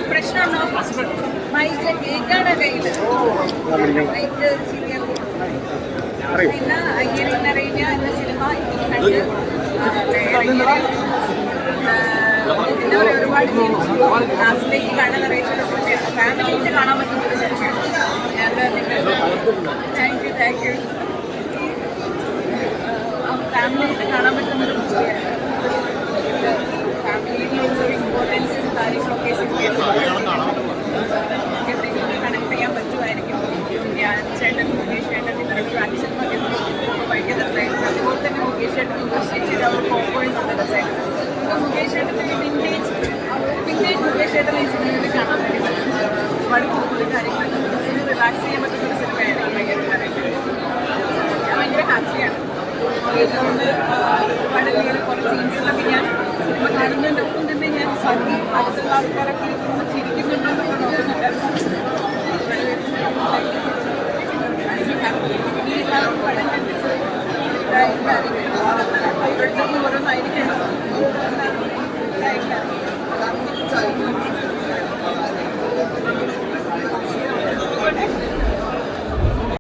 പ്രശ്നമാണോ മൈക്ക് കേൾക്കാണ് കയ്യിൽ മൈക്ക് പിന്നെ അയ്യറിയില്ല എന്ന സിനിമ കണ്ട് എന്താ പറയുക ഒരുപാട് ലാസ്റ്റിലേക്ക് കാണാൻ അറിയിച്ചുള്ള സിനിമയാണ് ഫാമിലിക്ക് കാണാൻ പറ്റുന്ന ഒരു സിനിമയാണ് താങ്ക് യു ഫാമിലിക്ക് കാണാൻ പറ്റുന്ന ഒരു സിനിമയാണ് ഫാമിലിയിൽ ഒരു ഇമ്പോർട്ടൻസും കാര്യങ്ങളൊക്കെ കണക്ട് ചെയ്യാൻ പറ്റുമായിരിക്കും ഞാൻ ചേട്ടൻ മുകേഷ് ചേട്ടൻ ഇവരുടെ ആക്ഷൻ ഭയങ്കര രസമായിരുന്നു അതുപോലെ തന്നെ മുകേഷ് ചേട്ടൻ ചെയ്ത് അവർ കോമ്പോഴും നല്ല രസമായിരുന്നു മുകേഷ് ചേട്ടൻ്റെ വിൻറ്റേജ് മുകേഷ് ചേട്ടൻ ഈ സിനിമയിൽ കാണാൻ വേണ്ടി ഒരുപാട് കൂടുതൽ കാര്യങ്ങൾ റിലാക്സ് ചെയ്യാൻ പറ്റുന്ന ഒരു സിനിമയായിരുന്നു ഭയങ്കര ഞാൻ ഭയങ്കര ഹാപ്പിയാണ് അതുകൊണ്ട് ഒരുപാട് കുറച്ച് സീൻസിലൊക്കെ ഞാൻ സിനിമ കാണുന്നതിനൊപ്പം തന്നെ ഞാൻ അടുത്തുള്ള ആൾക്കാരൊക്കെ ചിരിക്കുന്നുണ്ടോ എന്നൊക്കെ നോക്കുന്നുണ്ട് എല്ലാവരും പടം കണ്ടിട്ട്